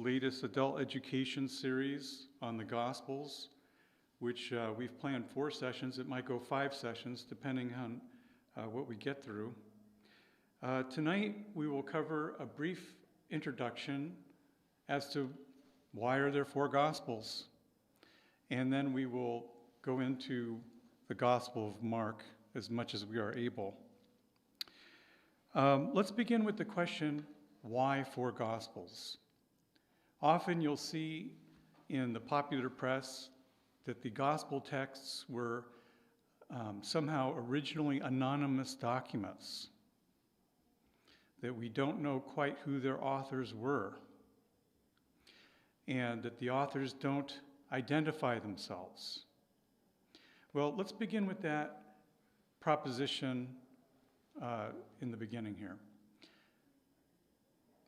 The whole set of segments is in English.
latest adult education series on the Gospels, which we've planned 4 sessions. It might go 5 sessions, depending on what we get through. Tonight, we will cover a brief introduction as to why are there 4 Gospels. And then we will go into the Gospel of Mark as much as we are able. Let's begin with the question, why 4 Gospels? Often you'll see in the popular press that the Gospel texts were somehow originally anonymous documents, that we don't know quite who their authors were, and that the authors don't identify themselves. Well, let's begin with that proposition in the beginning here.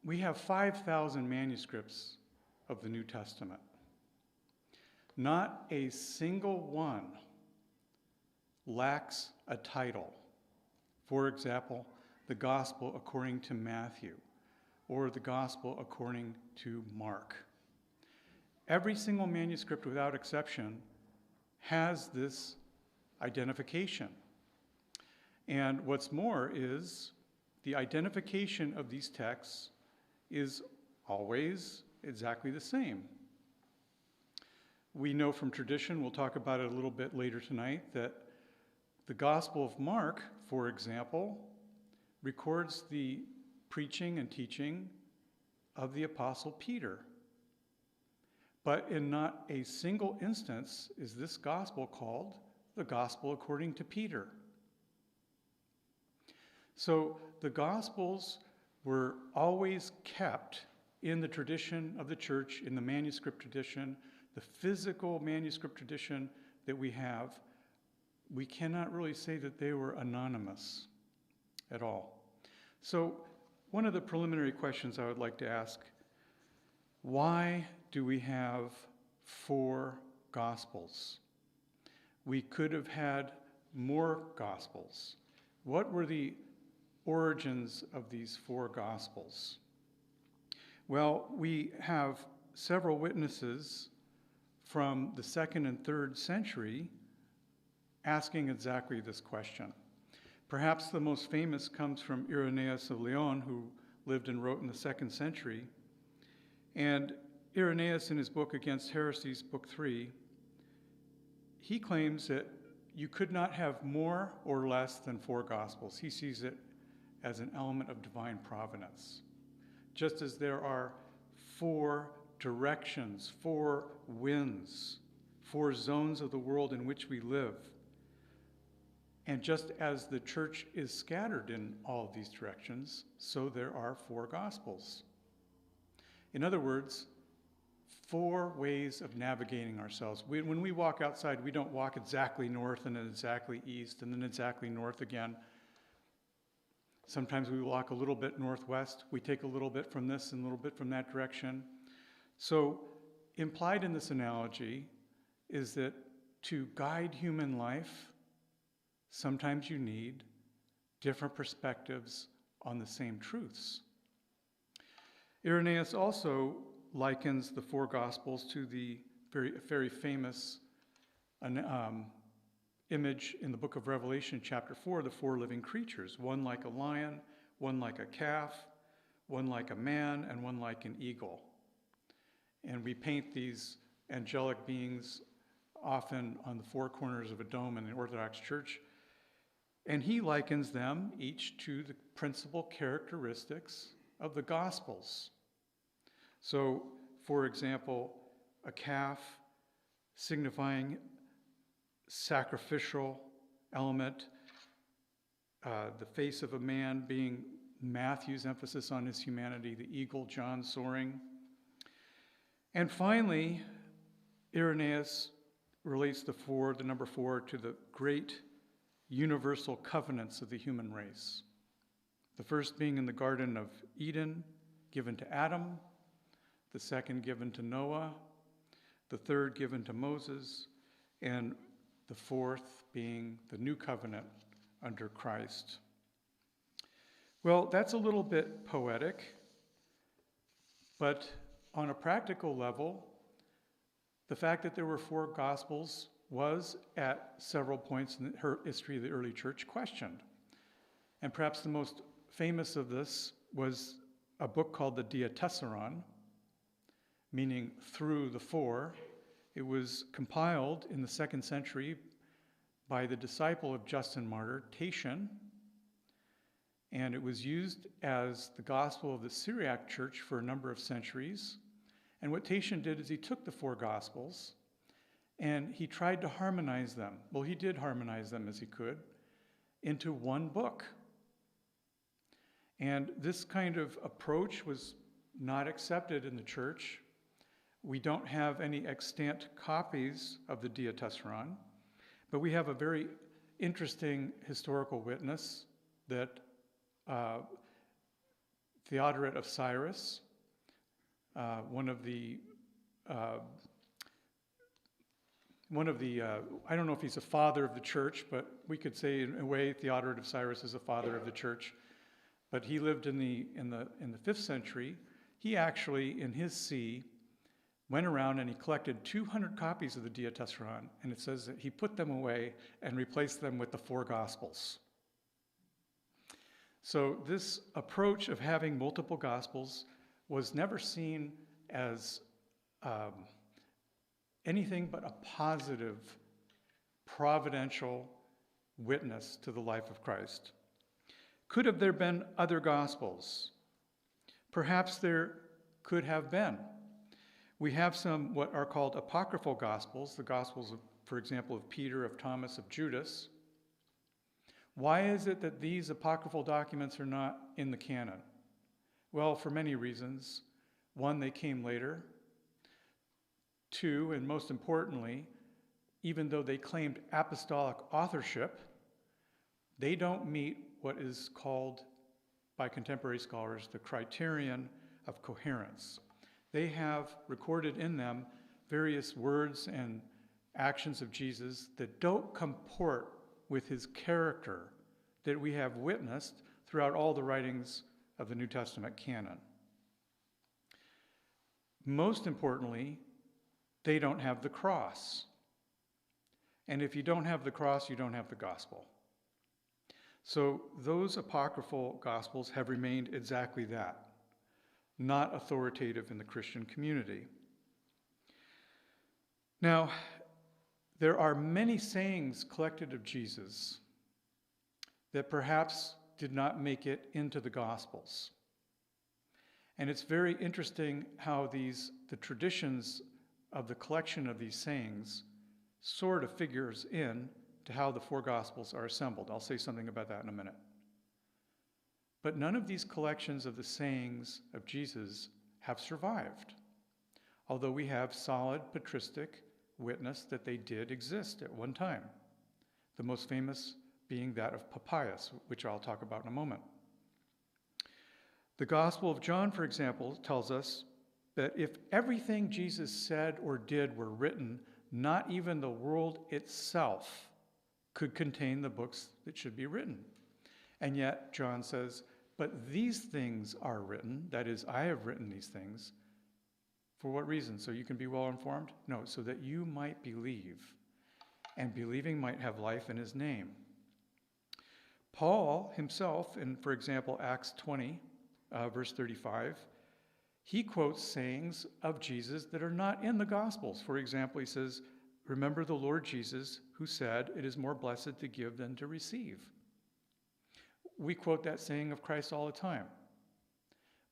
We have 5,000 manuscripts of the New Testament. Not a single one lacks a title. For example, the Gospel according to Matthew, or the Gospel according to Mark. Every single manuscript, without exception, has this identification. And what's more is the identification of these texts is always exactly the same. We know from tradition, we'll talk about it a little bit later tonight, that the Gospel of Mark, for example, records the preaching and teaching of the Apostle Peter. But in not a single instance is this gospel called the Gospel according to Peter. So the Gospels were always kept in the tradition of the church, in the manuscript tradition, the physical manuscript tradition that we have. We cannot really say that they were anonymous at all. So one of the preliminary questions I would like to ask, why do we have 4 Gospels? We could have had more Gospels. What were the origins of these 4 Gospels? Well, we have several witnesses from the 2nd and 3rd century asking exactly this question. Perhaps the most famous comes from Irenaeus of Lyon, who lived and wrote in the 2nd century. And Irenaeus, in his book Against Heresies, Book 3, he claims that you could not have more or less than 4 Gospels. He sees it as an element of divine providence. Just as there are 4 directions, 4 winds, 4 zones of the world in which we live. And just as the church is scattered in all of these directions, so there are 4 Gospels. In other words, 4 ways of navigating ourselves. When we walk outside, we don't walk exactly north and then exactly east and then exactly north again. Sometimes we walk a little bit northwest. We take a little bit from this and a little bit from that direction. So implied in this analogy is that to guide human life, sometimes you need different perspectives on the same truths. Irenaeus also likens the 4 Gospels to the very famous image in the book of Revelation, chapter 4, the 4 living creatures, one like a lion, one like a calf, one like a man, and one like an eagle. And we paint these angelic beings often on the 4 corners of a dome in the Orthodox Church. And he likens them each to the principal characteristics of the Gospels. So, for example, a calf signifying sacrificial element, the face of a man being Matthew's emphasis on his humanity, the eagle, John soaring. And finally, Irenaeus relates the number 4, to the great universal covenants of the human race. The first being in the Garden of Eden, given to Adam, the second given to Noah, the third given to Moses, and the fourth being the new covenant under Christ. Well, that's a little bit poetic, but on a practical level, the fact that there were 4 Gospels was, at several points in the history of the early church, questioned. And perhaps the most famous of this was a book called the Diatesseron, meaning through the 4. It was compiled in the 2nd century by the disciple of Justin Martyr, Diatesseron, and it was used as the gospel of the Syriac church for a number of centuries. And what Diatesseron did is he took the 4 Gospels and he tried to harmonize them. Well, he did harmonize them as he could into one book. And this kind of approach was not accepted in the church. We don't have any extant copies of the Diatesseron, but we have a very interesting historical witness that Theodoret of Cyrus, one of the, I don't know if he's a father of the church, but we could say in a way Theodoret of Cyrus is a father of the church. But he lived in the 5th century. He actually, in his see, went around and he collected 200 copies of the Diatesseron, and it says that he put them away and replaced them with the 4 Gospels. So this approach of having multiple Gospels was never seen as anything but a positive, providential witness to the life of Christ. Could have there been other Gospels? Perhaps there could have been. We have some what are called Apocryphal Gospels, the Gospels, for example, of Peter, of Thomas, of Judas. Why is it that these apocryphal documents are not in the canon? Well, for many reasons. 1, they came later. 2, and most importantly, even though they claimed apostolic authorship, they don't meet what is called by contemporary scholars the criterion of coherence. They have recorded in them various words and actions of Jesus that don't comport with his character that we have witnessed throughout all the writings of the New Testament canon. Most importantly, they don't have the cross. And if you don't have the cross, you don't have the gospel. So those apocryphal gospels have remained exactly that, not authoritative in the Christian community. Now, there are many sayings collected of Jesus that perhaps did not make it into the Gospels. And it's very interesting how the traditions of the collection of these sayings sort of figures in to how the 4 Gospels are assembled. I'll say something about that in a minute. But none of these collections of the sayings of Jesus have survived, although we have solid patristic witness that they did exist at one time, the most famous being that of Papias, which I'll talk about in a moment. The Gospel of John, for example, tells us that if everything Jesus said or did were written, not even the world itself could contain the books that should be written. And yet, John says, but these things are written, that is, I have written these things. For what reason? So you can be well informed? No, so that you might believe, and believing might have life in his name. Paul himself, in, for example, Acts 20, verse 35, he quotes sayings of Jesus that are not in the Gospels. For example, he says, remember the Lord Jesus, who said, it is more blessed to give than to receive. We quote that saying of Christ all the time,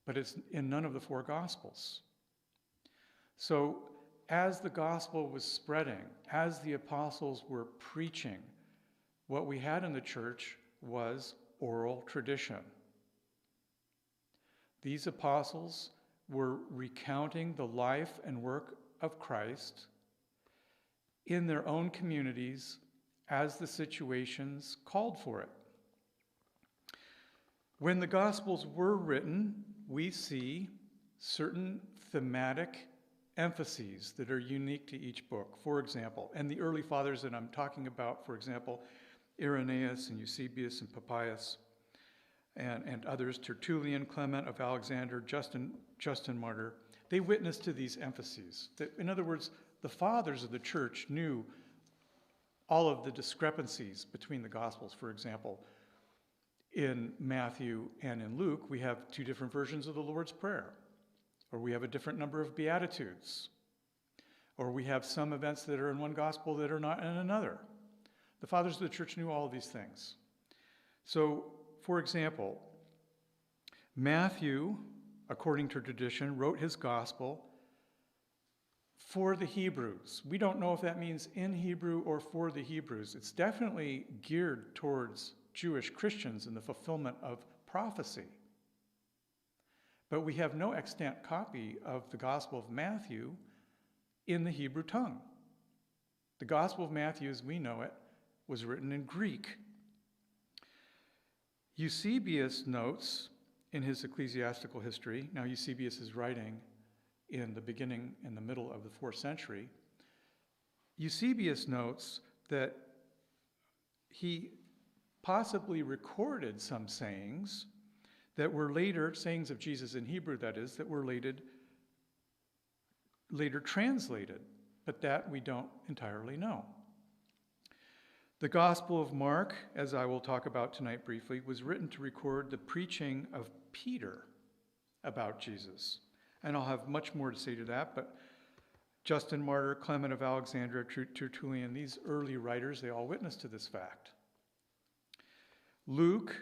but it's in none of the 4 Gospels. So as the gospel was spreading, as the apostles were preaching, what we had in the church was oral tradition. These apostles were recounting the life and work of Christ in their own communities as the situations called for it. When the Gospels were written, we see certain thematic emphases that are unique to each book. For example, and the early fathers that I'm talking about, for example, Irenaeus and Eusebius and Papias and others, Tertullian, Clement of Alexander, Justin Martyr, they witnessed to these emphases. In other words, the fathers of the church knew all of the discrepancies between the Gospels. For example, in Matthew and in Luke, we have two different versions of the Lord's Prayer, or we have a different number of Beatitudes, or we have some events that are in one Gospel that are not in another. The fathers of the church knew all of these things. So, for example, Matthew, according to tradition, wrote his Gospel for the Hebrews. We don't know if that means in Hebrew or for the Hebrews. It's definitely geared towards Jewish Christians in the fulfillment of prophecy. But we have no extant copy of the Gospel of Matthew in the Hebrew tongue. The Gospel of Matthew, as we know it, was written in Greek. Eusebius notes in his ecclesiastical history, now Eusebius is writing in the beginning and the middle of the 4th century, Eusebius notes that he possibly recorded some sayings that were later, sayings of Jesus in Hebrew that is, that were later translated, but that we don't entirely know. The Gospel of Mark, as I will talk about tonight briefly, was written to record the preaching of Peter about Jesus. And I'll have much more to say to that, but Justin Martyr, Clement of Alexandria, Tertullian, these early writers, they all witnessed to this fact. Luke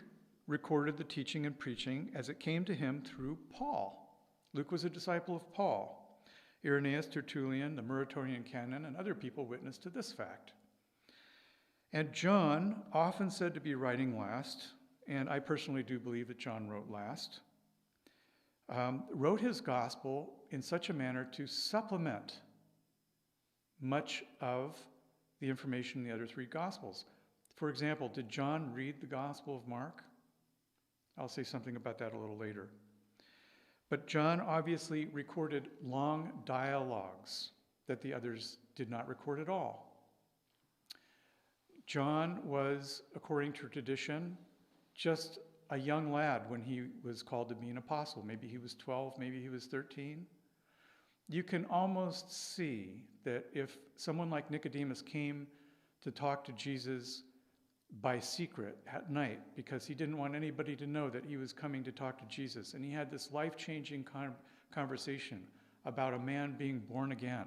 recorded the teaching and preaching as it came to him through Paul. Luke was a disciple of Paul. Irenaeus, Tertullian, the Muratorian Canon, and other people witnessed to this fact. And John, often said to be writing last, and I personally do believe that John wrote last, wrote his gospel in such a manner to supplement much of the information in the other three gospels. For example, did John read the Gospel of Mark? I'll say something about that a little later. But John obviously recorded long dialogues that the others did not record at all. John was, according to tradition, just a young lad when he was called to be an apostle. Maybe he was 12, maybe he was 13. You can almost see that if someone like Nicodemus came to talk to Jesus by secret at night because he didn't want anybody to know that he was coming to talk to Jesus, and he had this life-changing conversation about a man being born again,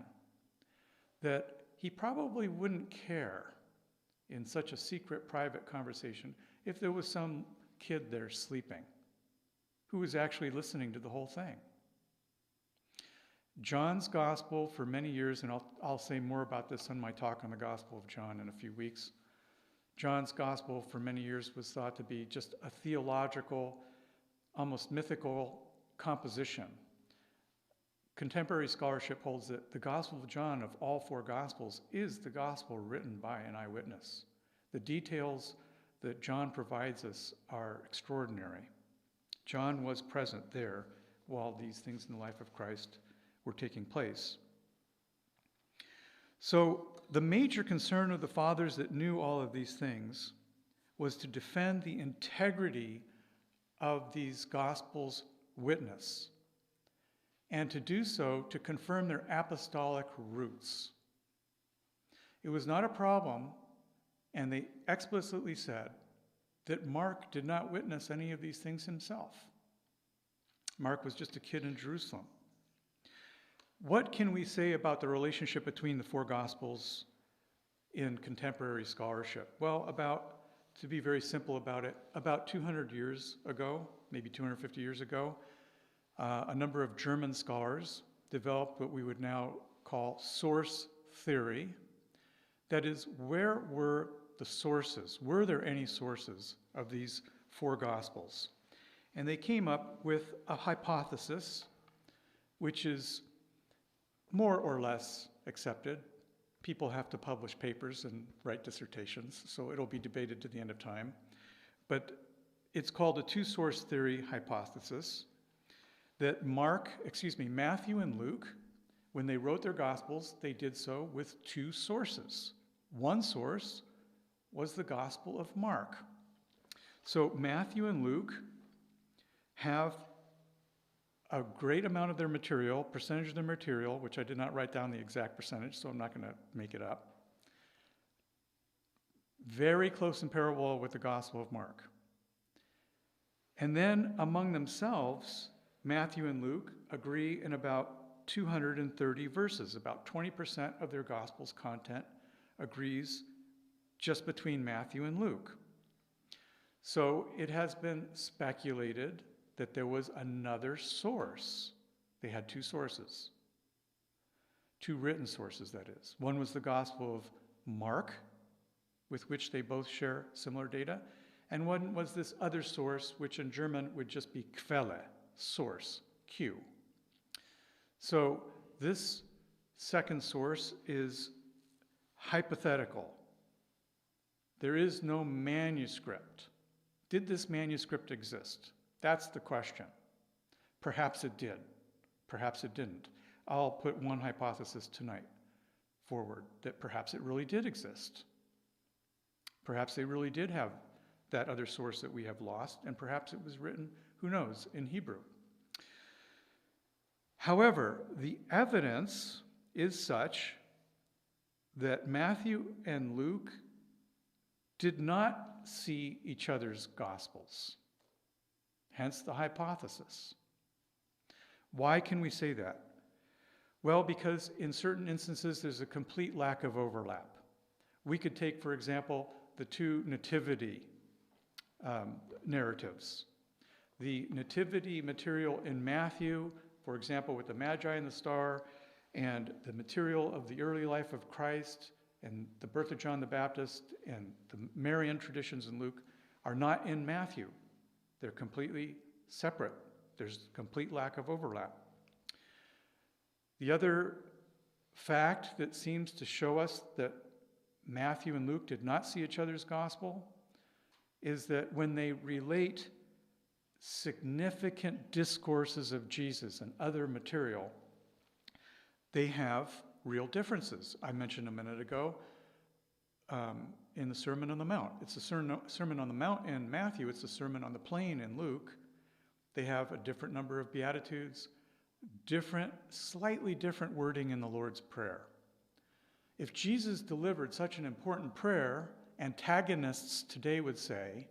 that he probably wouldn't care in such a secret, private conversation if there was some kid there sleeping who was actually listening to the whole thing. John's gospel for many years, and I'll say more about this in my talk on the Gospel of John in a few weeks, John's gospel for many years was thought to be just a theological, almost mythical composition. Contemporary scholarship holds that the Gospel of John, of all four Gospels, is the gospel written by an eyewitness. The details that John provides us are extraordinary. John was present there while these things in the life of Christ were taking place. So the major concern of the fathers that knew all of these things was to defend the integrity of these Gospels' witness, and to do so to confirm their apostolic roots. It was not a problem, and they explicitly said that Mark did not witness any of these things himself. Mark was just a kid in Jerusalem. What can we say about the relationship between the four Gospels in contemporary scholarship? Well, to be very simple about it, about 200 years ago, maybe 250 years ago, a number of German scholars developed what we would now call source theory. That is, where were the sources? Were there any sources of these four Gospels? And they came up with a hypothesis, which is more or less accepted. People have to publish papers and write dissertations, so it'll be debated to the end of time. But it's called a two-source theory hypothesis, that Matthew and Luke, when they wrote their Gospels, they did so with two sources. One source was the Gospel of Mark. So Matthew and Luke have a great amount of their material, percentage of their material, which I did not write down the exact percentage, so I'm not going to make it up, very close in parallel with the Gospel of Mark. And then among themselves, Matthew and Luke agree in about 230 verses. About 20% of their Gospel's content agrees just between Matthew and Luke. So it has been speculated that there was another source. They had two sources, two written sources, that is. One was the Gospel of Mark, with which they both share similar data, and one was this other source, which in German would just be Quelle, source, Q. So this second source is hypothetical. There is no manuscript. Did this manuscript exist? That's the question. Perhaps it did. Perhaps it didn't. I'll put one hypothesis tonight forward, that perhaps it really did exist. Perhaps they really did have that other source that we have lost, and perhaps it was written, who knows, in Hebrew. However, the evidence is such that Matthew and Luke did not see each other's Gospels, hence the hypothesis. Why can we say that? Well, because in certain instances there's a complete lack of overlap. We could take, for example, the two nativity narratives. The nativity material in Matthew, for example, with the Magi and the star, and the material of the early life of Christ and the birth of John the Baptist and the Marian traditions in Luke are not in Matthew. They're completely separate. There's complete lack of overlap. The other fact that seems to show us that Matthew and Luke did not see each other's gospel is that when they relate significant discourses of Jesus and other material, they have real differences. I mentioned a minute ago in the Sermon on the Mount. It's the Sermon on the Mount in Matthew. It's the Sermon on the Plain in Luke. They have a different number of Beatitudes, slightly different wording in the Lord's Prayer. If Jesus delivered such an important prayer, antagonists today would say,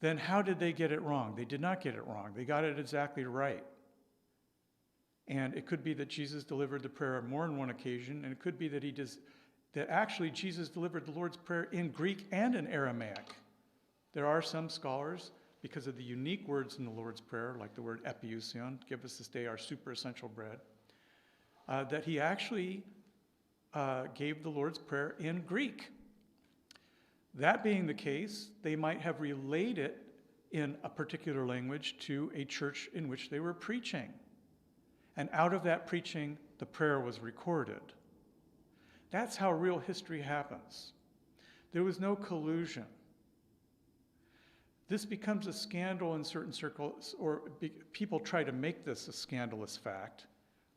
then how did they get it wrong? They did not get it wrong. They got it exactly right. And it could be that Jesus delivered the prayer on more than one occasion, and it could be that that actually Jesus delivered the Lord's Prayer in Greek and in Aramaic. There are some scholars, because of the unique words in the Lord's Prayer, like the word epiousion, give us this day our super essential bread, that he actually gave the Lord's Prayer in Greek. That being the case, they might have relayed it in a particular language to a church in which they were preaching. And out of that preaching, the prayer was recorded. That's how real history happens. There was no collusion. This becomes a scandal in certain circles, or people try to make this a scandalous fact,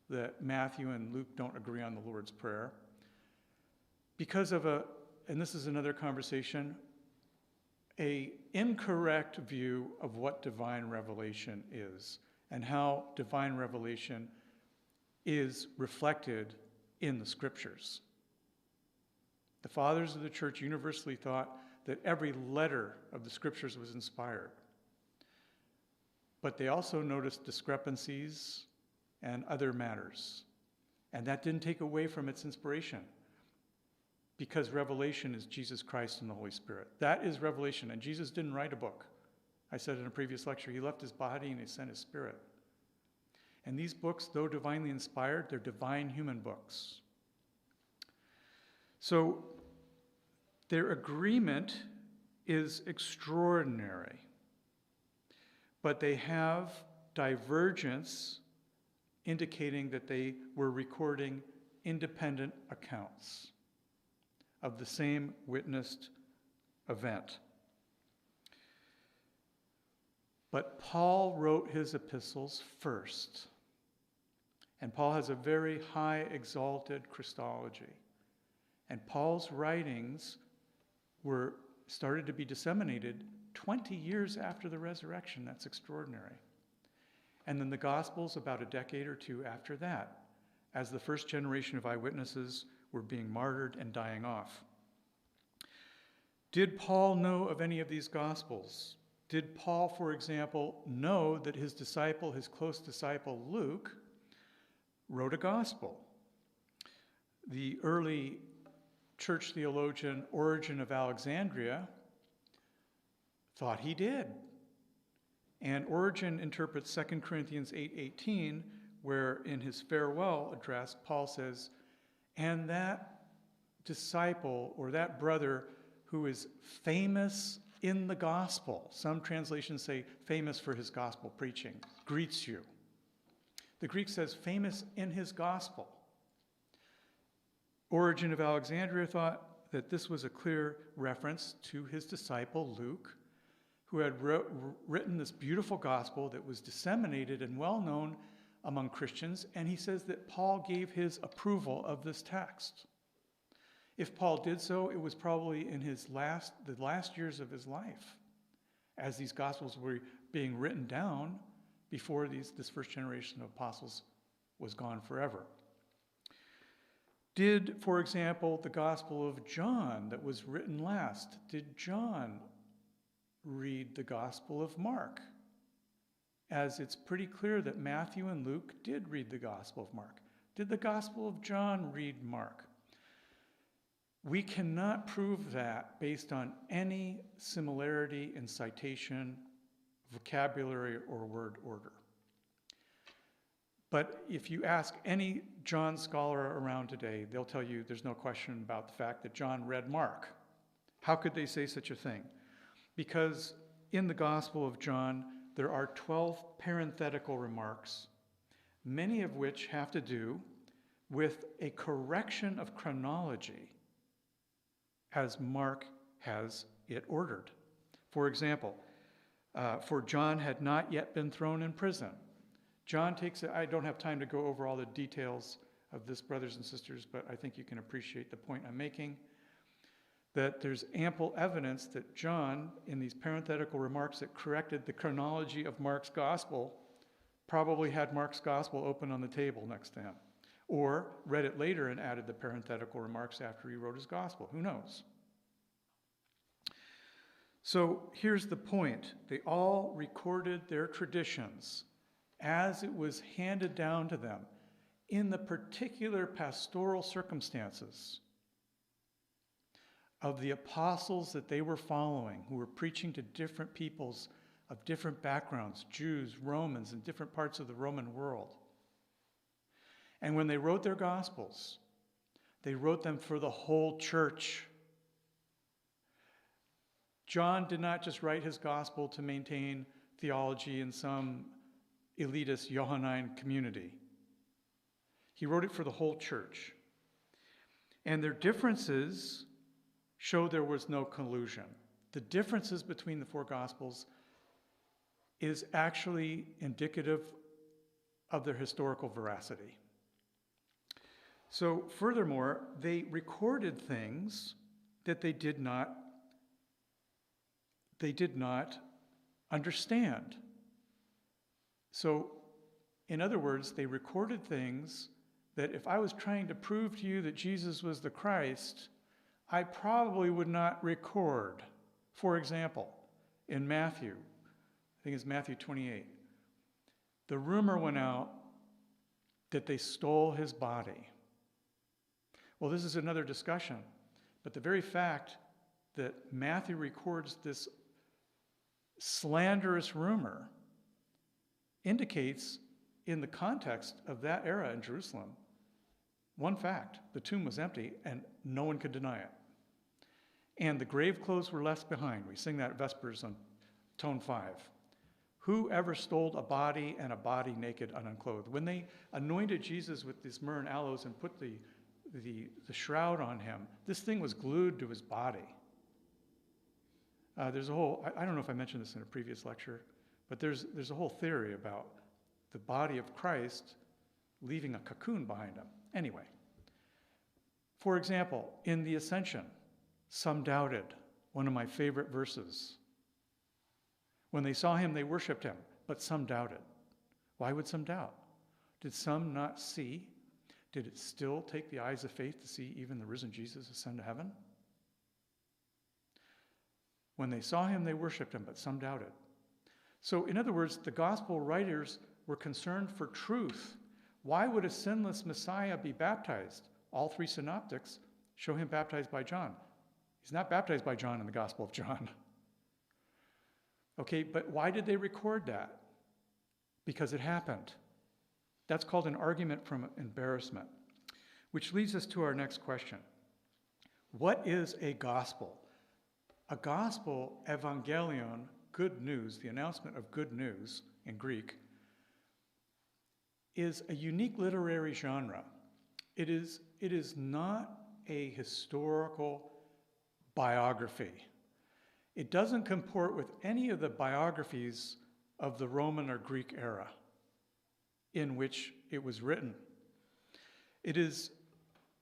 that Matthew and Luke don't agree on the Lord's Prayer, because of and this is another conversation, an incorrect view of what divine revelation is and how divine revelation is reflected in the Scriptures. The fathers of the church universally thought that every letter of the Scriptures was inspired. But they also noticed discrepancies and other matters. And that didn't take away from its inspiration, because revelation is Jesus Christ and the Holy Spirit. That is revelation, and Jesus didn't write a book. I said in a previous lecture, he left his body and he sent his spirit. And these books, though divinely inspired, they're divine human books. So their agreement is extraordinary, but they have divergence indicating that they were recording independent accounts of the same witnessed event. But Paul wrote his epistles first. And Paul has a very high exalted Christology. And Paul's writings started to be disseminated 20 years after the resurrection. That's extraordinary. and then the Gospels about a decade or two after that, as the first generation of eyewitnesses were being martyred and dying off. Did Paul know of any of these Gospels? Did Paul, for example, know that his disciple, his close disciple Luke, wrote a Gospel? The early church theologian Origen of Alexandria thought he did. And Origen interprets 2 Corinthians 8:18, where in his farewell address, Paul says, and that disciple or that brother who is famous in the gospel, some translations say famous for his gospel preaching, greets you. The Greek says famous in his gospel. Origen of Alexandria thought that this was a clear reference to his disciple Luke, who had written this beautiful gospel that was disseminated and well known among Christians, and he says that Paul gave his approval of this text. If Paul did so, it was probably in the last years of his life, as these gospels were being written down before this first generation of apostles was gone forever. Did, for example, the Gospel of John that was written last, did John read the Gospel of Mark? As it's pretty clear that Matthew and Luke did read the Gospel of Mark. Did the Gospel of John read Mark? We cannot prove that based on any similarity in citation, vocabulary, or word order. But if you ask any John scholar around today, they'll tell you there's no question about the fact that John read Mark. How could they say such a thing? Because in the Gospel of John, there are 12 parenthetical remarks, many of which have to do with a correction of chronology as Mark has it ordered. For example, for John had not yet been thrown in prison. John takes it, I don't have time to go over all the details of this, brothers and sisters, but I think you can appreciate the point I'm making, that there's ample evidence that John, in these parenthetical remarks that corrected the chronology of Mark's gospel, probably had Mark's gospel open on the table next to him, or read it later and added the parenthetical remarks after he wrote his gospel. Who knows? So here's the point. They all recorded their traditions as it was handed down to them in the particular pastoral circumstances of the apostles that they were following, who were preaching to different peoples of different backgrounds, Jews, Romans, in different parts of the Roman world. And when they wrote their gospels, they wrote them for the whole church. John did not just write his gospel to maintain theology in some elitist Johannine community. He wrote it for the whole church. And their differences show there was no collusion. The differences between the four Gospels is actually indicative of their historical veracity. So furthermore, they recorded things that they did not understand. So in other words, they recorded things that if I was trying to prove to you that Jesus was the Christ, I probably would not record. For example, in Matthew, I think it's Matthew 28, the rumor went out that they stole his body. Well, this is another discussion, but the very fact that Matthew records this slanderous rumor indicates, in the context of that era in Jerusalem, one fact: the tomb was empty and no one could deny it. And the grave clothes were left behind. We sing that at Vespers on tone 5. Who ever stole a body and a body naked and unclothed? When they anointed Jesus with this myrrh and aloes and put the shroud on him, this thing was glued to his body. There's a whole, I don't know if I mentioned this in a previous lecture, but there's a whole theory about the body of Christ leaving a cocoon behind him. Anyway, for example, in the Ascension, some doubted, one of my favorite verses. When they saw him, they worshiped him, but some doubted. Why would some doubt? Did some not see? Did it still take the eyes of faith to see even the risen Jesus ascend to heaven? When they saw him, they worshiped him, but some doubted. So, in other words, the gospel writers were concerned for truth. Why would a sinless Messiah be baptized? All three synoptics show him baptized by John. He's not baptized by John in the Gospel of John. Okay, but why did they record that? Because it happened. That's called an argument from embarrassment, which leads us to our next question. What is a gospel? A gospel, evangelion, good news, the announcement of good news in Greek, is a unique literary genre. It is not a historical biography. It doesn't comport with any of the biographies of the Roman or Greek era in which it was written. It is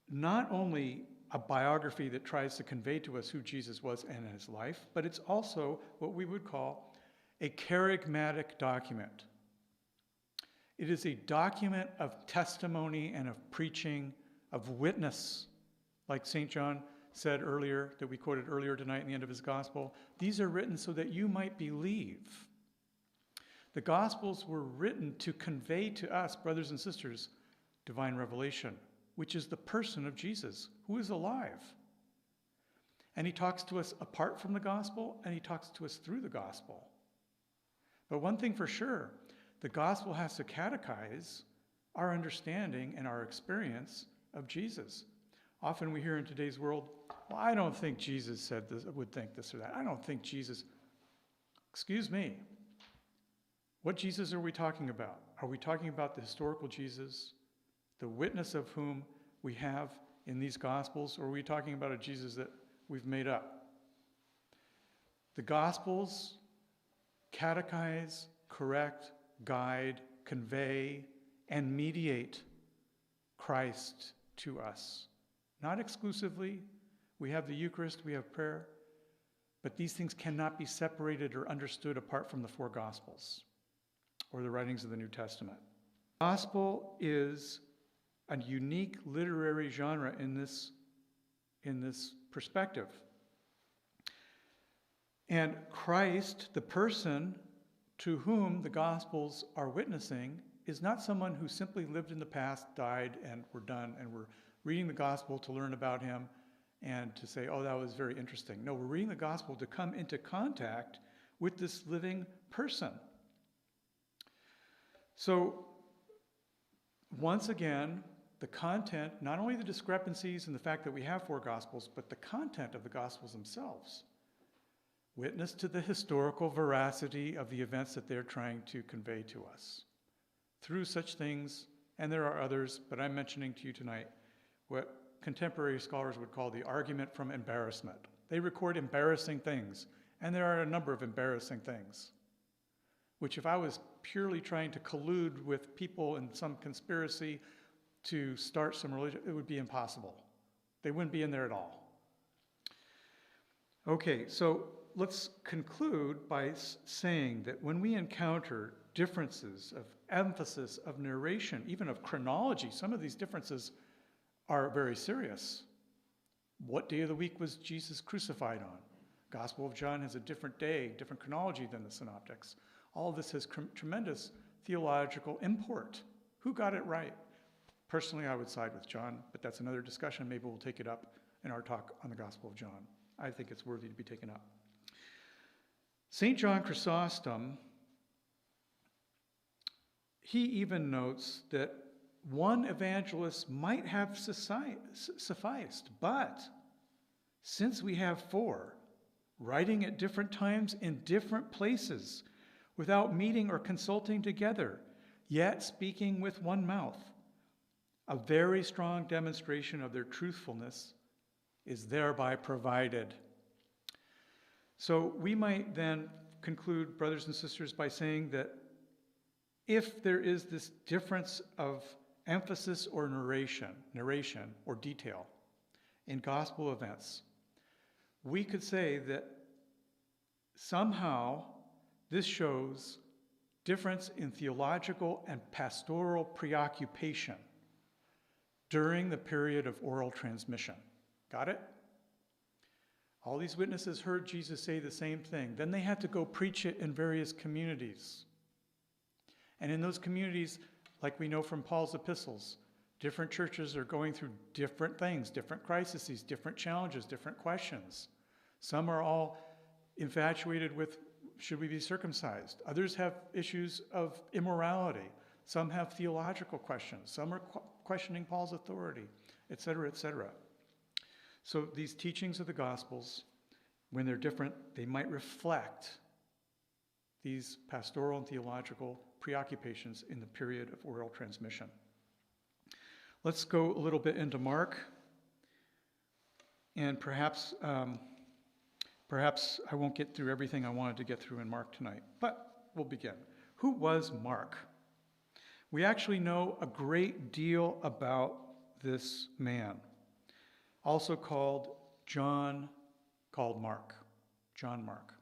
not only a biography that tries to convey to us who Jesus was and his life, but it's also what we would call a charismatic document. It is a document of testimony and of preaching, of witness, like St. John said earlier, that we quoted earlier tonight in the end of his gospel. These are written so that you might believe. The Gospels were written to convey to us, brothers and sisters, divine revelation, which is the person of Jesus, who is alive. And he talks to us apart from the gospel, and he talks to us through the gospel. But one thing for sure, the gospel has to catechize our understanding and our experience of Jesus. Often we hear in today's world, well, I don't think Jesus said this, would think this or that. I don't think Jesus. Excuse me. What Jesus are we talking about? Are we talking about the historical Jesus, the witness of whom we have in these Gospels, or are we talking about a Jesus that we've made up? The Gospels catechize, correct, guide, convey, and mediate Christ to us. Not exclusively. We have the Eucharist, we have prayer, but these things cannot be separated or understood apart from the four Gospels or the writings of the New Testament. Gospel is a unique literary genre in this perspective. And Christ, the person to whom the Gospels are witnessing, is not someone who simply lived in the past, died, and we're done, and we're reading the Gospel to learn about him and to say, oh, that was very interesting. No, we're reading the Gospel to come into contact with this living person. So, once again, the content, not only the discrepancies in the fact that we have four Gospels, but the content of the Gospels themselves witness to the historical veracity of the events that they're trying to convey to us. Through such things, and there are others, but I'm mentioning to you tonight what contemporary scholars would call the argument from embarrassment. They record embarrassing things, and there are a number of embarrassing things, which if I was purely trying to collude with people in some conspiracy to start some religion, it would be impossible. They wouldn't be in there at all. Okay, so let's conclude by saying that when we encounter differences of emphasis, of narration, even of chronology, some of these differences are very serious. What day of the week was Jesus crucified on? Gospel of John has a different day, different chronology than the synoptics. All of this has tremendous theological import. Who got it right? Personally, I would side with John, but that's another discussion. Maybe we'll take it up in our talk on the Gospel of John. I think it's worthy to be taken up. St. John Chrysostom, he even notes that one evangelist might have sufficed, but since we have four, writing at different times in different places, without meeting or consulting together, yet speaking with one mouth, a very strong demonstration of their truthfulness is thereby provided. So we might then conclude, brothers and sisters, by saying that if there is this difference of emphasis or narration or detail in gospel events, we could say that somehow this shows difference in theological and pastoral preoccupation during the period of oral transmission. Got it? All these witnesses heard Jesus say the same thing. Then they had to go preach it in various communities. And in those communities, like we know from Paul's epistles, different churches are going through different things, different crises, different challenges, different questions. Some are all infatuated with, should we be circumcised? Others have issues of immorality. Some have theological questions. Some are questioning Paul's authority, etc., etc. So these teachings of the Gospels, when they're different, they might reflect these pastoral and theological preoccupations in the period of oral transmission. Let's go a little bit into Mark, and perhaps I won't get through everything I wanted to get through in Mark tonight, but we'll begin. Who was Mark? We actually know a great deal about this man, also called Mark, John Mark.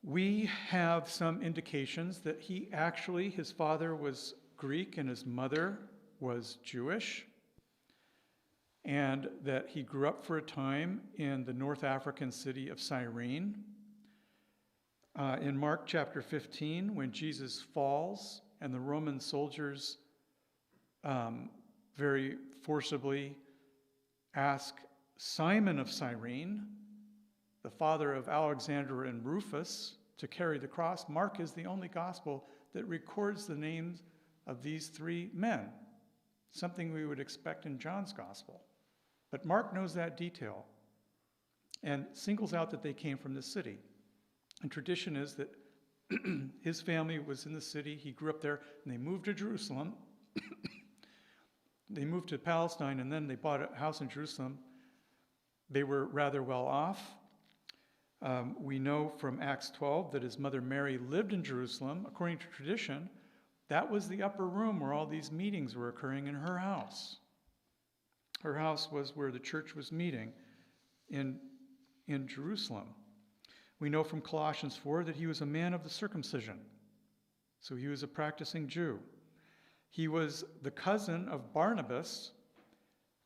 We have some indications that his father was Greek and his mother was Jewish, and that he grew up for a time in the North African city of Cyrene. In Mark chapter 15, when Jesus falls and the Roman soldiers very forcibly ask Simon of Cyrene, the father of Alexander and Rufus, to carry the cross, Mark is the only gospel that records the names of these three men, something we would expect in John's gospel. But Mark knows that detail and singles out that they came from the city. And tradition is that his family was in the city, he grew up there, and they moved to Jerusalem. They moved to Palestine, and then they bought a house in Jerusalem. They were rather well off. We know from Acts 12 that his mother Mary lived in Jerusalem. According to tradition, that was the upper room where all these meetings were occurring in her house. Her house was where the church was meeting in Jerusalem. We know from Colossians 4 that he was a man of the circumcision. So he was a practicing Jew. He was the cousin of Barnabas,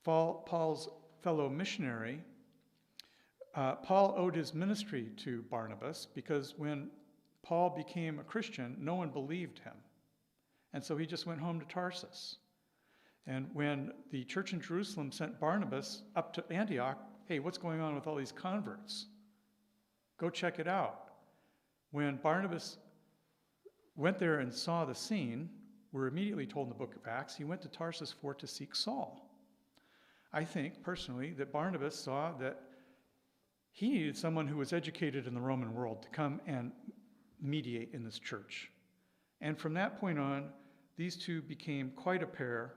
Paul's fellow missionary. Paul owed his ministry to Barnabas because when Paul became a Christian, no one believed him. And so he just went home to Tarsus. And when the church in Jerusalem sent Barnabas up to Antioch, hey, what's going on with all these converts? Go check it out. When Barnabas went there and saw the scene, we're immediately told in the book of Acts, he went to Tarsus to seek Saul. I think, personally, that Barnabas saw that he needed someone who was educated in the Roman world to come and mediate in this church. And from that point on, these two became quite a pair,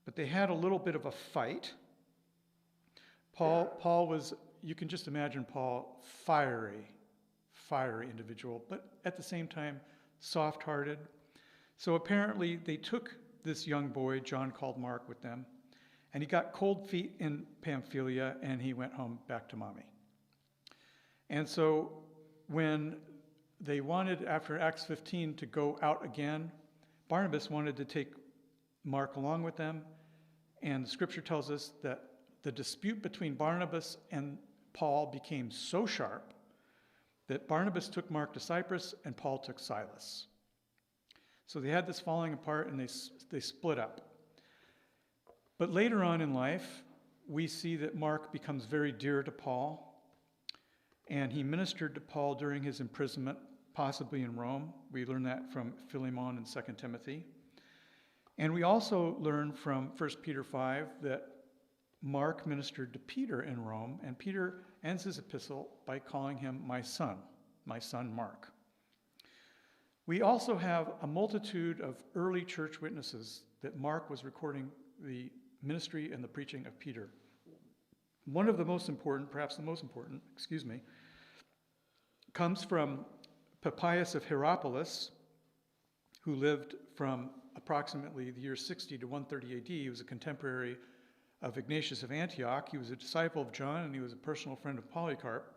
but they had a little bit of a fight. Paul was, you can just imagine Paul, fiery individual, but at the same time, soft-hearted. So apparently they took this young boy, John called Mark, with them, and he got cold feet in Pamphylia, and he went home back to mommy. And so when they wanted, after Acts 15, to go out again, Barnabas wanted to take Mark along with them, and the scripture tells us that the dispute between Barnabas and Paul became so sharp that Barnabas took Mark to Cyprus and Paul took Silas. So they had this falling apart and they split up. But later on in life, we see that Mark becomes very dear to Paul, and he ministered to Paul during his imprisonment, possibly in Rome. We learn that from Philemon and 2 Timothy. And we also learn from 1 Peter 5 that Mark ministered to Peter in Rome, and Peter ends his epistle by calling him my son Mark. We also have a multitude of early church witnesses that Mark was recording the ministry and the preaching of Peter. One of the most important, perhaps the most important, comes from Papias of Hierapolis, who lived from approximately the year 60 to 130 AD. He was a contemporary of Ignatius of Antioch. He was a disciple of John, and he was a personal friend of Polycarp.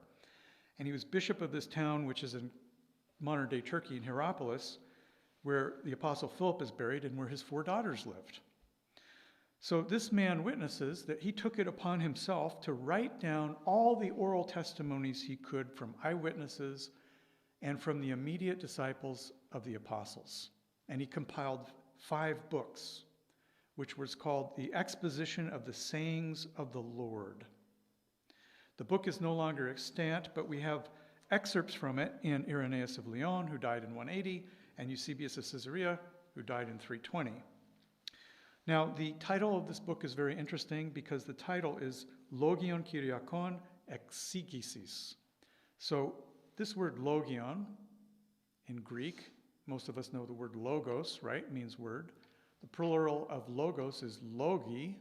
And he was bishop of this town, which is in modern-day Turkey in Hierapolis, where the Apostle Philip is buried and where his 4 daughters lived. So this man witnesses that he took it upon himself to write down all the oral testimonies he could from eyewitnesses and from the immediate disciples of the apostles. And he compiled 5 books, which was called the Exposition of the Sayings of the Lord. The book is no longer extant, but we have excerpts from it in Irenaeus of Lyon, who died in 180, and Eusebius of Caesarea, who died in 320. Now, the title of this book is very interesting because the title is Logion Kyriakon Exegesis. So this word logion in Greek, most of us know the word logos, right? Means word. The plural of logos is logi,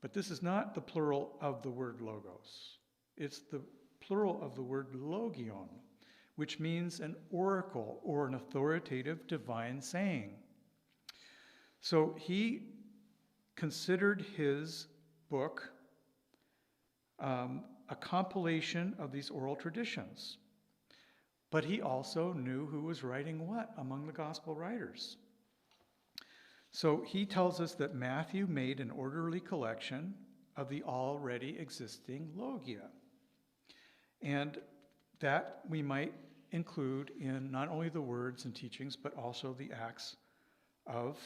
but this is not the plural of the word logos. It's the plural of the word logion, which means an oracle or an authoritative divine saying. So he considered his book a compilation of these oral traditions. But he also knew who was writing what among the gospel writers. So he tells us that Matthew made an orderly collection of the already existing logia. And that we might include in not only the words and teachings, but also the acts of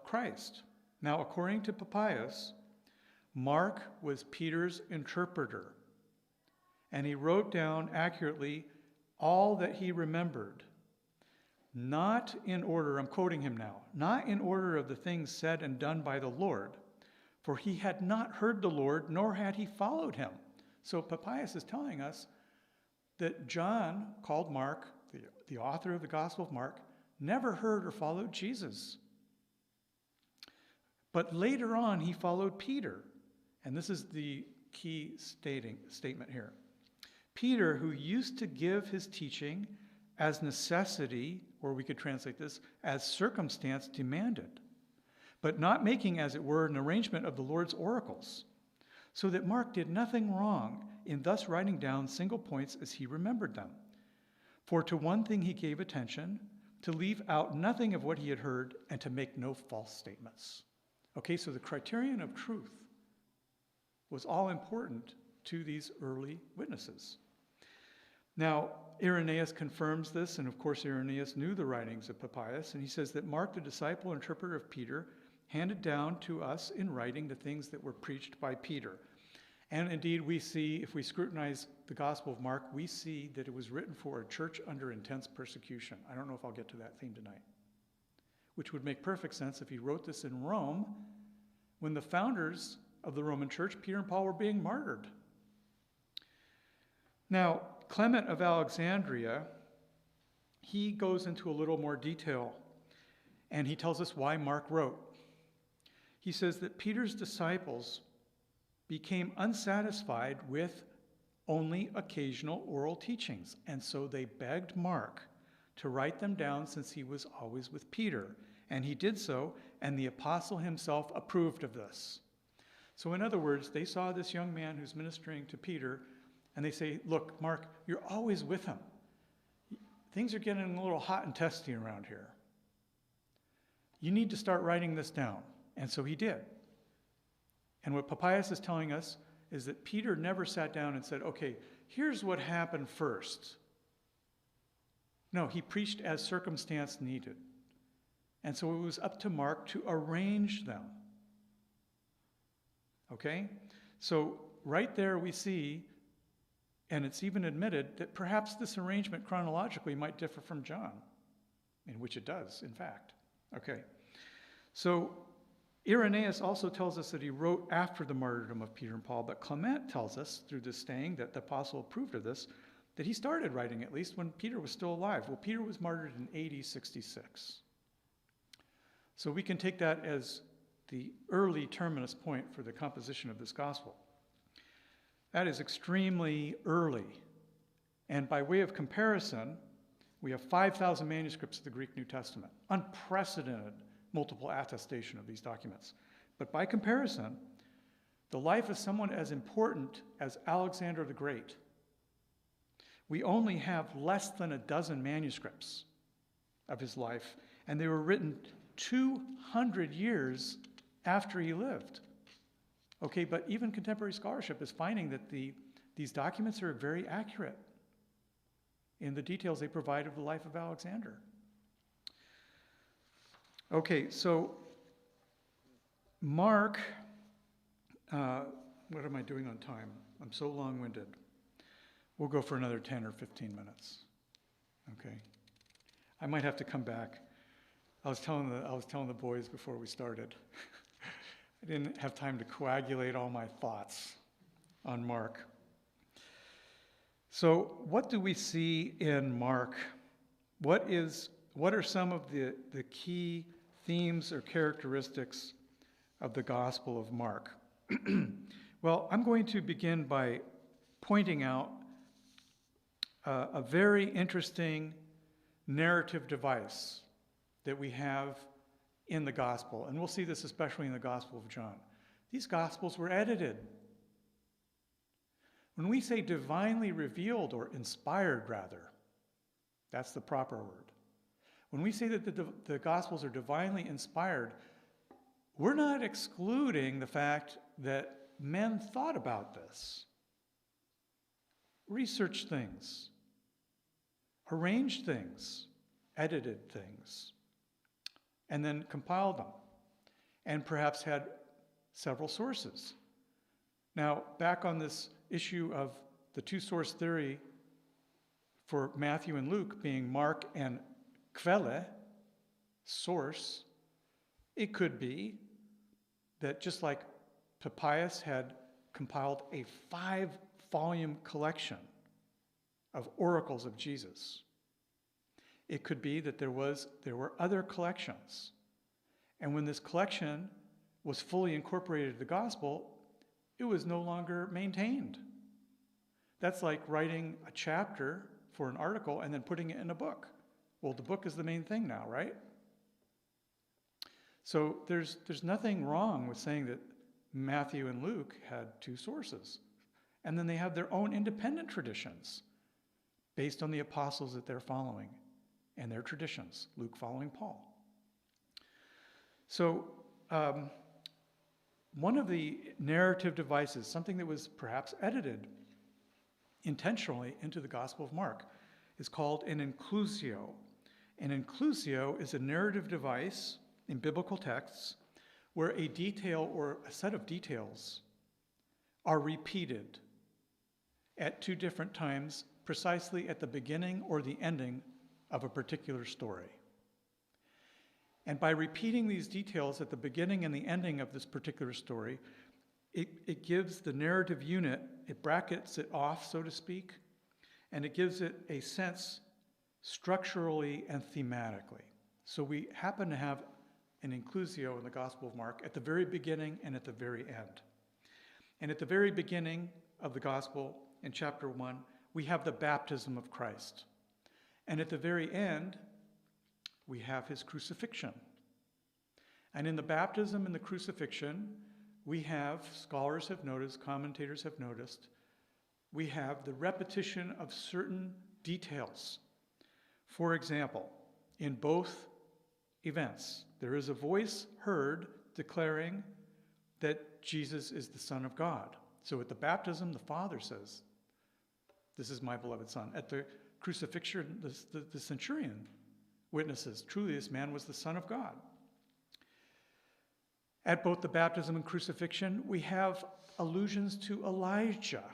Christ. Now, according to Papias, Mark was Peter's interpreter, and he wrote down accurately all that he remembered, not in order, I'm quoting him now, not in order of the things said and done by the Lord, for he had not heard the Lord, nor had he followed him. So Papias is telling us that John, called Mark, the author of the Gospel of Mark, never heard or followed Jesus. But later on, he followed Peter. And this is the key statement here. Peter, who used to give his teaching as necessity, or we could translate this, as circumstance demanded, but not making, as it were, an arrangement of the Lord's oracles, so that Mark did nothing wrong in thus writing down single points as he remembered them. For to one thing he gave attention, to leave out nothing of what he had heard, and to make no false statements. Okay, so the criterion of truth was all important to these early witnesses. Now, Irenaeus confirms this, and of course Irenaeus knew the writings of Papias, and he says that Mark, the disciple and interpreter of Peter, handed down to us in writing the things that were preached by Peter. And indeed, we see, if we scrutinize the Gospel of Mark, we see that it was written for a church under intense persecution. I don't know if I'll get to that theme tonight. Which would make perfect sense if he wrote this in Rome when the founders of the Roman Church, Peter and Paul, were being martyred. Now, Clement of Alexandria, he goes into a little more detail, and he tells us why Mark wrote. He says that Peter's disciples became unsatisfied with only occasional oral teachings, and so they begged Mark to write them down since he was always with Peter. And he did so, and the apostle himself approved of this. So in other words, they saw this young man who's ministering to Peter, and they say, look, Mark, you're always with him. Things are getting a little hot and testy around here. You need to start writing this down. And so he did. And what Papias is telling us is that Peter never sat down and said, okay, here's what happened first. No, he preached as circumstance needed. And so it was up to Mark to arrange them. Okay? So right there we see, and it's even admitted, that perhaps this arrangement chronologically might differ from John, in which it does, in fact. Okay. So Irenaeus also tells us that he wrote after the martyrdom of Peter and Paul, but Clement tells us, through this staying, that the apostle approved of this, that he started writing at least when Peter was still alive. Well, Peter was martyred in AD 66. So we can take that as the early terminus point for the composition of this gospel. That is extremely early. And by way of comparison, we have 5,000 manuscripts of the Greek New Testament. Unprecedented multiple attestation of these documents. But by comparison, the life of someone as important as Alexander the Great We only have less than a dozen manuscripts of his life, and they were written 200 years after he lived. Okay, but even contemporary scholarship is finding that these documents are very accurate in the details they provide of the life of Alexander. Okay, so Mark, what am I doing on time? I'm so long-winded. We'll go for another 10 or 15 minutes. Okay. I might have to come back. I was telling the boys before we started, I didn't have time to coagulate all my thoughts on Mark. So what do we see in Mark? What are some of the key themes or characteristics of the Gospel of Mark? Well, I'm going to begin by pointing out a very interesting narrative device that we have in the Gospel. And we'll see this especially in the Gospel of John. These Gospels were edited. When we say divinely revealed, or inspired rather, that's the proper word. When we say that the Gospels are divinely inspired, we're not excluding the fact that men thought about this, researched things, arranged things, edited things, and then compiled them, and perhaps had several sources. Now, back on this issue of the two-source theory for Matthew and Luke being Mark and Quelle, source, it could be that just like Papias had compiled a 5-volume collection of oracles of Jesus, it could be that there were other collections. And when this collection was fully incorporated into the gospel, it was no longer maintained. That's like writing a chapter for an article and then putting it in a book. Well, the book is the main thing now, right? So there's nothing wrong with saying that Matthew and Luke had two sources. And then they have their own independent traditions based on the apostles that they're following and their traditions, Luke following Paul. So one of the narrative devices, something that was perhaps edited intentionally into the Gospel of Mark, is called an inclusio. An inclusio is a narrative device in biblical texts where a detail or a set of details are repeated at two different times, precisely at the beginning or the ending of a particular story. And by repeating these details at the beginning and the ending of this particular story, it gives the narrative unit, it brackets it off, so to speak, and it gives it a sense structurally and thematically. So we happen to have an inclusio in the Gospel of Mark at the very beginning and at the very end. And at the very beginning of the Gospel, in chapter 1, we have the baptism of Christ. And at the very end, we have his crucifixion. And in the baptism and the crucifixion, we have, scholars have noticed, commentators have noticed, we have the repetition of certain details. For example, in both events, there is a voice heard declaring that Jesus is the Son of God. So at the baptism, the Father says, "This is my beloved Son." At the crucifixion, the centurion witnesses, "Truly this man was the Son of God." At both the baptism and crucifixion, we have allusions to Elijah.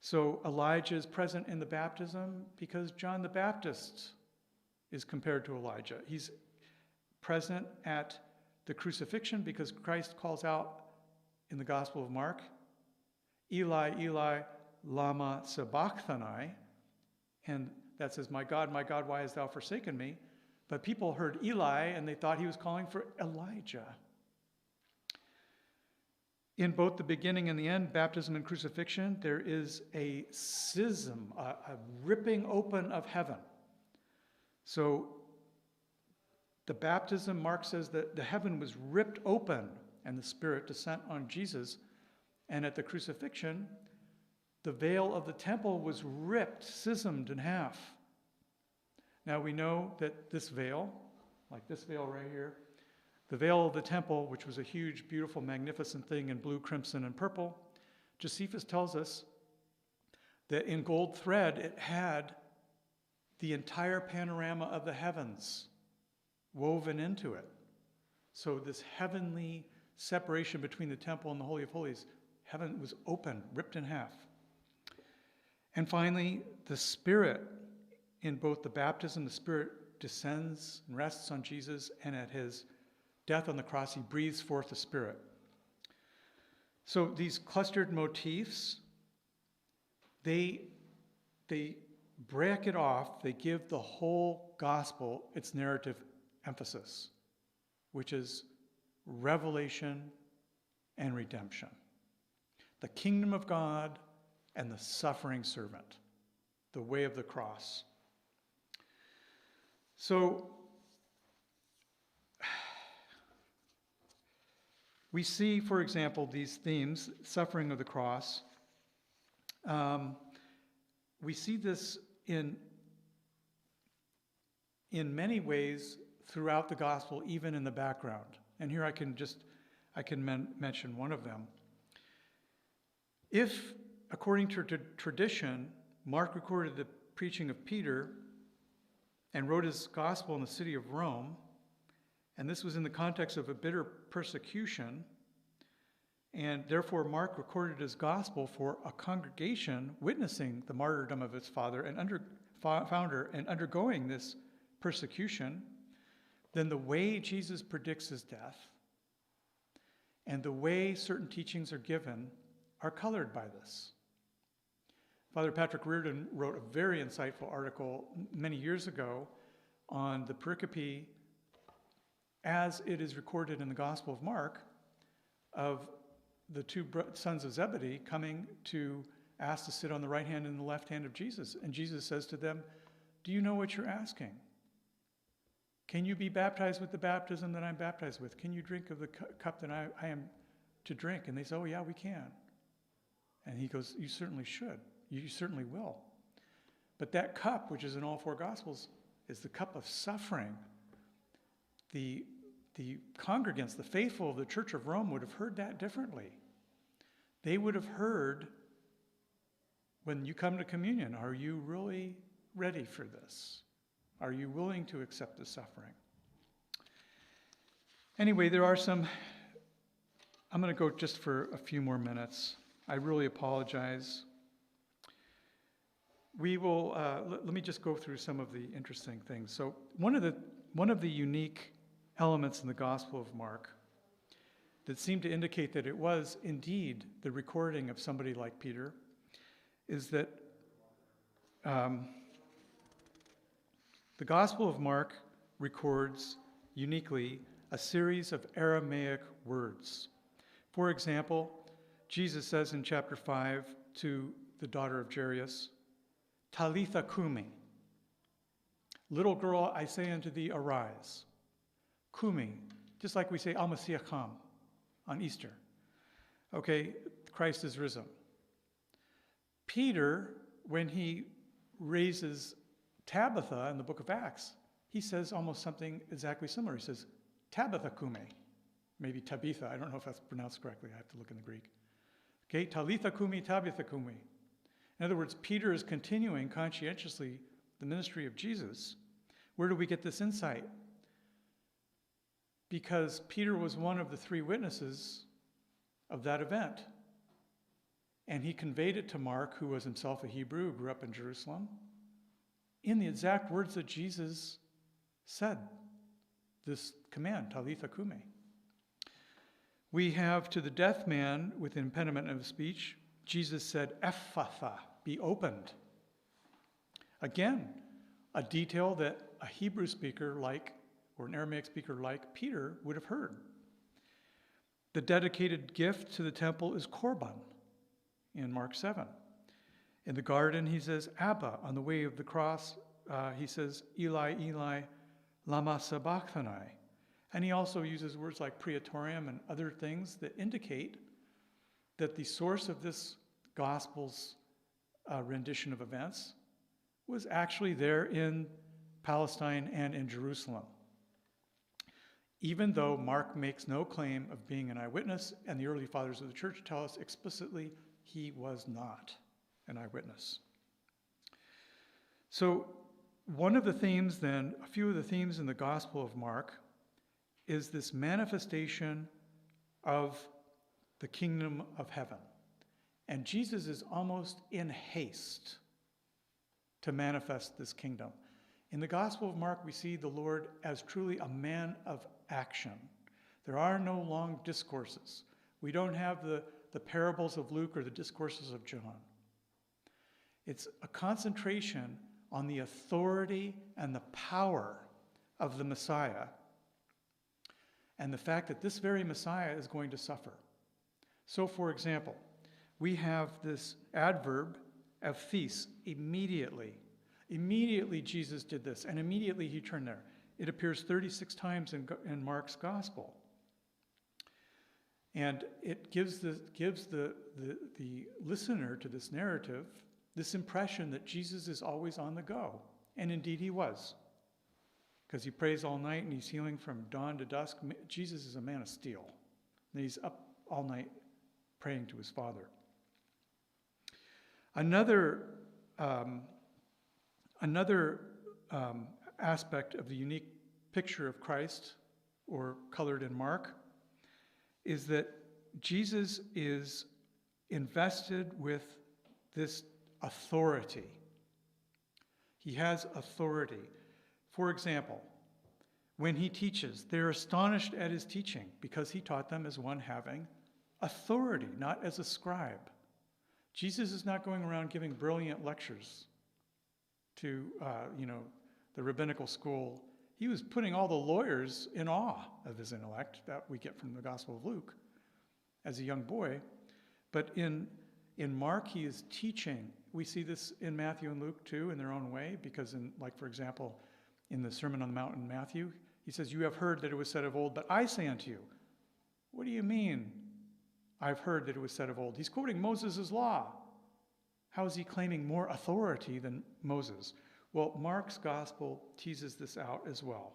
So Elijah is present in the baptism because John the Baptist is compared to Elijah. He's present at the crucifixion because Christ calls out in the Gospel of Mark, "Eli, Eli, lama sabachthani," and that says, my God, why hast thou forsaken me?" But people heard Eli and they thought he was calling for Elijah. In both the beginning and the end, baptism and crucifixion, there is a schism, a ripping open of heaven. So the baptism, Mark says that the heaven was ripped open and the Spirit descent on Jesus. And at the crucifixion, the veil of the temple was ripped, schismed in half. Now we know that this veil, like this veil right here, the veil of the temple, which was a huge, beautiful, magnificent thing in blue, crimson, and purple, Josephus tells us that in gold thread it had the entire panorama of the heavens woven into it. So this heavenly separation between the temple and the Holy of Holies, heaven was open, ripped in half. And finally, the Spirit, in both the baptism, the Spirit descends and rests on Jesus, and at his death on the cross, he breathes forth the Spirit. So these clustered motifs, they break it off, they give the whole gospel its narrative emphasis, which is revelation and redemption. The kingdom of God and the suffering servant, the way of the cross. So we see, for example, these themes, suffering of the cross. We see this in many ways throughout the gospel, even in the background. And here I can mention one of them. If, according to tradition, Mark recorded the preaching of Peter and wrote his gospel in the city of Rome, and this was in the context of a bitter persecution, and therefore Mark recorded his gospel for a congregation witnessing the martyrdom of its founder and undergoing this persecution, then the way Jesus predicts his death and the way certain teachings are given are colored by this. Father Patrick Reardon wrote a very insightful article many years ago on the pericope as it is recorded in the Gospel of Mark of the two sons of Zebedee coming to ask to sit on the right hand and the left hand of Jesus. And Jesus says to them, "Do you know what you're asking? Can you be baptized with the baptism that I'm baptized with? Can you drink of the cup that I am to drink?" And they say, "Oh yeah, we can." And he goes, "You certainly should. You certainly will. But that cup, which is in all four Gospels, is the cup of suffering." The congregants, the faithful of the Church of Rome would have heard that differently. They would have heard, when you come to communion, are you really ready for this? Are you willing to accept the suffering? Anyway, there are some, I'm going to go just for a few more minutes. I really apologize. We will, let me just go through some of the interesting things. So one of the unique elements in the Gospel of Mark that seem to indicate that it was indeed the recording of somebody like Peter is that the Gospel of Mark records uniquely a series of Aramaic words. For example, Jesus says in chapter 5 to the daughter of Jairus, "Talitha kumi," "Little girl, I say unto thee, arise." Kumi, just like we say Al-Masih Kam on Easter. Okay, Christ is risen. Peter, when he raises Tabitha in the book of Acts, he says almost something exactly similar. He says, "Tabitha kumi," maybe Tabitha, I don't know if that's pronounced correctly, I have to look in the Greek. Okay, "Talitha kumi, Tabitha kumi." In other words, Peter is continuing conscientiously the ministry of Jesus. Where do we get this insight? Because Peter was one of the three witnesses of that event. And he conveyed it to Mark, who was himself a Hebrew, who grew up in Jerusalem, in the exact words that Jesus said, this command, "Talitha kumi." We have to the deaf man with impediment of speech, Jesus said, "Ephphatha," be opened. Again, a detail that a Hebrew speaker or an Aramaic speaker like Peter would have heard. The dedicated gift to the temple is korban in Mark 7. In the garden, he says, "Abba." On the way of the cross, he says, "Eli, Eli, lama sabachthani." And he also uses words like praetorium and other things that indicate that the source of this gospel's rendition of events was actually there in Palestine and in Jerusalem. Even though Mark makes no claim of being an eyewitness, and the early fathers of the church tell us explicitly he was not an eyewitness. So one of the themes then, a few of the themes in the Gospel of Mark, is this manifestation of the kingdom of heaven. And Jesus is almost in haste to manifest this kingdom. In the Gospel of Mark, we see the Lord as truly a man of action. There are no long discourses. We don't have the parables of Luke or the discourses of John. It's a concentration on the authority and the power of the Messiah, and the fact that this very Messiah is going to suffer. So, for example, we have this adverb of thys, immediately. Immediately Jesus did this, and immediately he turned there. It appears 36 times in Mark's gospel. And it gives the listener to this narrative this impression that Jesus is always on the go. And indeed he was. Because he prays all night and he's healing from dawn to dusk. Jesus is a man of steel. And he's up all night praying to his Father. Another aspect of the unique picture of Christ, or colored in Mark, is that Jesus is invested with this authority. He has authority. For example, when he teaches, they're astonished at his teaching because he taught them as one having authority, not as a scribe. Jesus is not going around giving brilliant lectures to, the rabbinical school. He was putting all the lawyers in awe of his intellect that we get from the Gospel of Luke as a young boy. But in Mark, he is teaching. We see this in Matthew and Luke too, in their own way, because for example, in the Sermon on the Mount in Matthew, he says, "You have heard that it was said of old, but I say unto you." What do you mean, I've heard that it was said of old? He's quoting Moses' law. How is he claiming more authority than Moses? Well, Mark's gospel teases this out as well.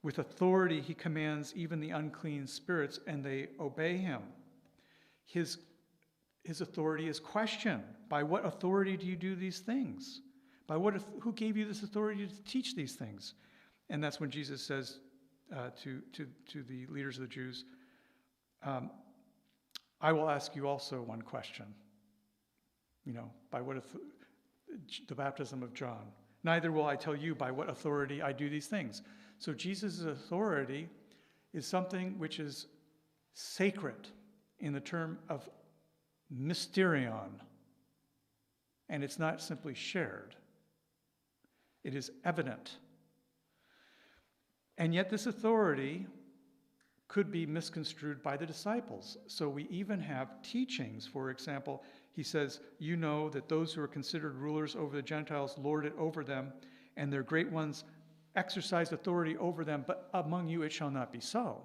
With authority, he commands even the unclean spirits, and they obey him. His authority is questioned. By what authority do you do these things? Who gave you this authority to teach these things? And that's when Jesus says to the leaders of the Jews, I will ask you also one question. By what the baptism of John. Neither will I tell you by what authority I do these things. So Jesus' authority is something which is sacred in the term of mysterion. And it's not simply shared. It is evident. And yet this authority could be misconstrued by the disciples. So we even have teachings. For example, he says, "You know that those who are considered rulers over the Gentiles lord it over them, and their great ones exercise authority over them, but among you it shall not be so."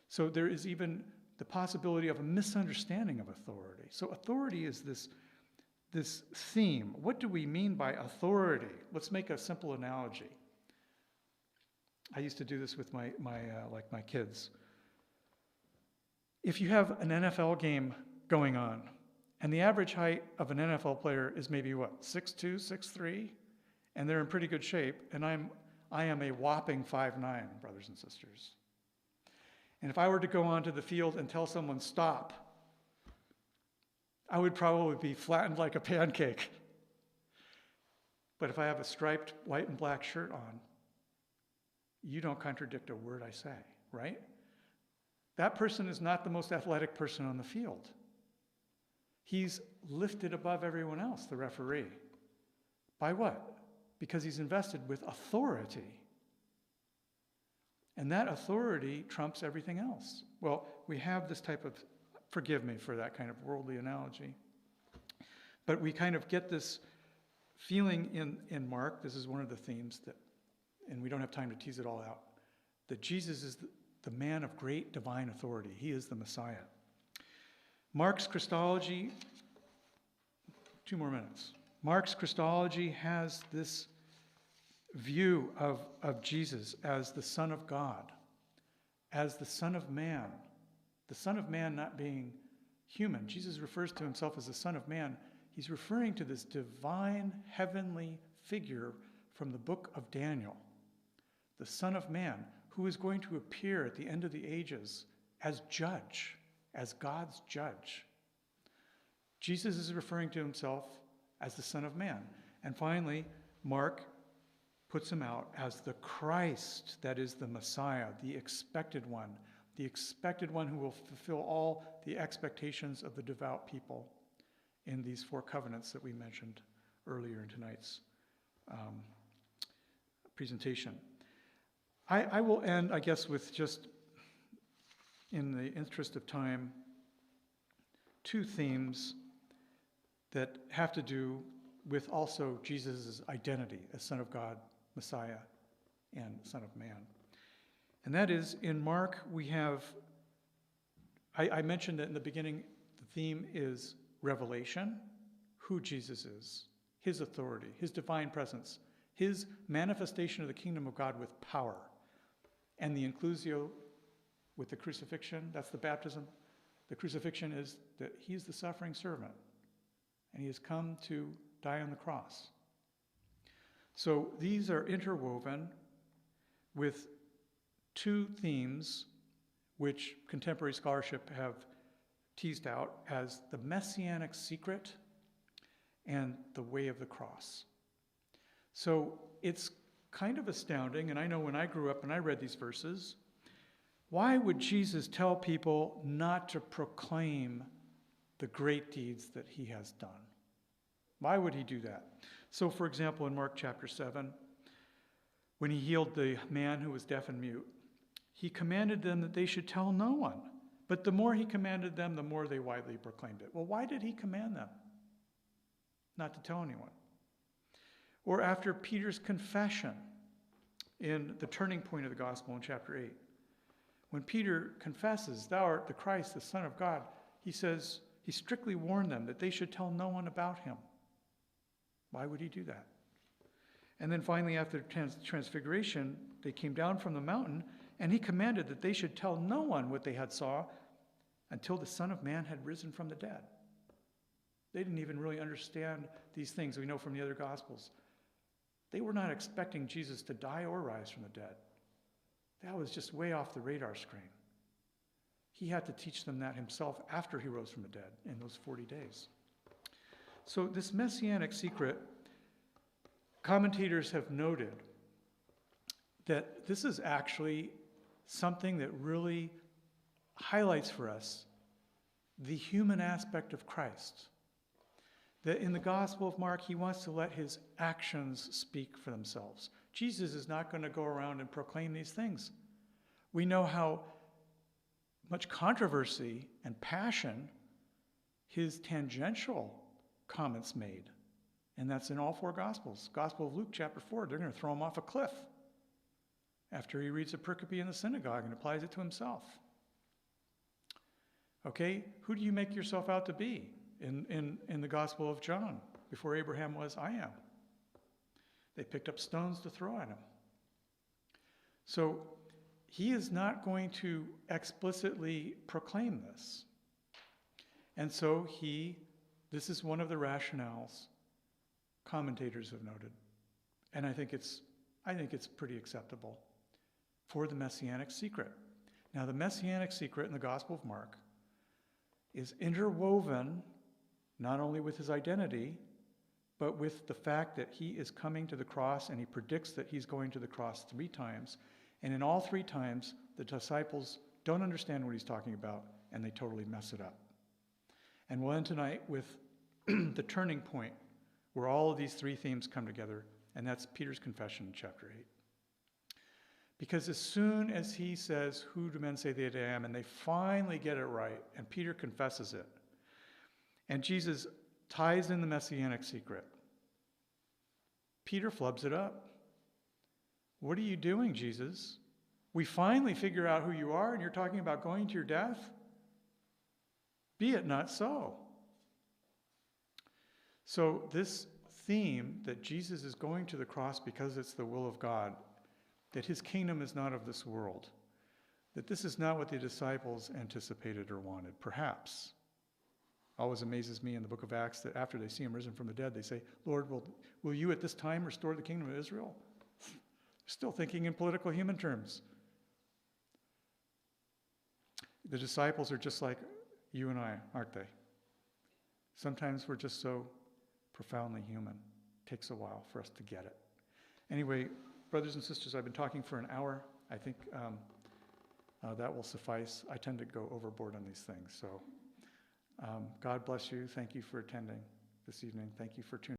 So there is even the possibility of a misunderstanding of authority. So authority is this theme. What do we mean by authority? Let's make a simple analogy. I used to do this with my kids. If you have an NFL game going on, and the average height of an NFL player is maybe 6'2", 6'3", and they're in pretty good shape, and I am a whopping 5'9", brothers and sisters. And if I were to go onto the field and tell someone stop, I would probably be flattened like a pancake. But if I have a striped white and black shirt on, you don't contradict a word I say, right? That person is not the most athletic person on the field. He's lifted above everyone else, the referee. By what? Because he's invested with authority. And that authority trumps everything else. Well, we have this type of, forgive me for that kind of worldly analogy, but we kind of get this feeling in Mark, this is one of the themes that, and we don't have time to tease it all out, that Jesus is the man of great divine authority. He is the Messiah. Mark's Christology 2 more minutes. Mark's Christology has this view of Jesus as the Son of God, as the Son of Man. The Son of Man not being human. Jesus refers to himself as the Son of Man. He's referring to this divine, heavenly figure from the book of Daniel, the Son of Man, who is going to appear at the end of the ages as judge, as God's judge. Jesus is referring to himself as the Son of Man. And finally, Mark puts him out as the Christ, that is the Messiah, the expected one who will fulfill all the expectations of the devout people in these 4 covenants that we mentioned earlier in tonight's presentation. I will end, I guess, with just, in the interest of time, 2 themes that have to do with also Jesus' identity as Son of God, Messiah, and Son of Man. And that is, in Mark, we have, I mentioned that in the beginning, the theme is revelation, who Jesus is, his authority, his divine presence, his manifestation of the kingdom of God with power, and the inclusio with the crucifixion, that's the baptism. The crucifixion is that he's the suffering servant, and he has come to die on the cross. So these are interwoven with 2 themes which contemporary scholarship have teased out as the messianic secret and the way of the cross. So it's kind of astounding, and I know when I grew up and I read these verses, why would Jesus tell people not to proclaim the great deeds that he has done? Why would he do that? So, for example, in Mark chapter 7, when he healed the man who was deaf and mute, he commanded them that they should tell no one. But the more he commanded them, the more they widely proclaimed it. Well, why did he command them not to tell anyone? Or after Peter's confession in the turning point of the gospel in chapter 8, when Peter confesses, "Thou art the Christ, the Son of God," he says, he strictly warned them that they should tell no one about him. Why would he do that? And then finally, after transfiguration, they came down from the mountain, and he commanded that they should tell no one what they had saw until the Son of Man had risen from the dead. They didn't even really understand these things we know from the other Gospels. They were not expecting Jesus to die or rise from the dead. That was just way off the radar screen. He had to teach them that himself after he rose from the dead in those 40 days. So this messianic secret, commentators have noted that this is actually something that really highlights for us the human aspect of Christ. That in the Gospel of Mark, he wants to let his actions speak for themselves. Jesus is not going to go around and proclaim these things. We know how much controversy and passion his tangential comments made. And that's in all 4 Gospels. Gospel of Luke, chapter 4, they're going to throw him off a cliff after he reads a pericope in the synagogue and applies it to himself. Okay, who do you make yourself out to be? In the Gospel of John, before Abraham was, I am. They picked up stones to throw at him. So he is not going to explicitly proclaim this. And so this is one of the rationales commentators have noted. And I think it's pretty acceptable for the messianic secret. Now, the messianic secret in the Gospel of Mark is interwoven not only with his identity, but with the fact that he is coming to the cross, and he predicts that he's going to the cross 3 times. And in all 3 times, the disciples don't understand what he's talking about, and they totally mess it up. And we'll end tonight with the turning point, where all of these 3 themes come together, and that's Peter's confession in chapter 8. Because as soon as he says, "Who do men say that I am?" and they finally get it right, and Peter confesses it, and Jesus ties in the messianic secret, Peter flubs it up. "What are you doing, Jesus? We finally figure out who you are, and you're talking about going to your death? Be it not so." So this theme that Jesus is going to the cross because it's the will of God, that his kingdom is not of this world, that this is not what the disciples anticipated or wanted, perhaps. Always amazes me in the book of Acts that after they see him risen from the dead, they say, Lord, will you at this time restore the kingdom of Israel? Still thinking in political human terms. The disciples are just like you and I, aren't they? Sometimes we're just so profoundly human. It takes a while for us to get it. Anyway, brothers and sisters, I've been talking for an hour. I think that will suffice. I tend to go overboard on these things. So God bless you. Thank you for attending this evening. Thank you for tuning in.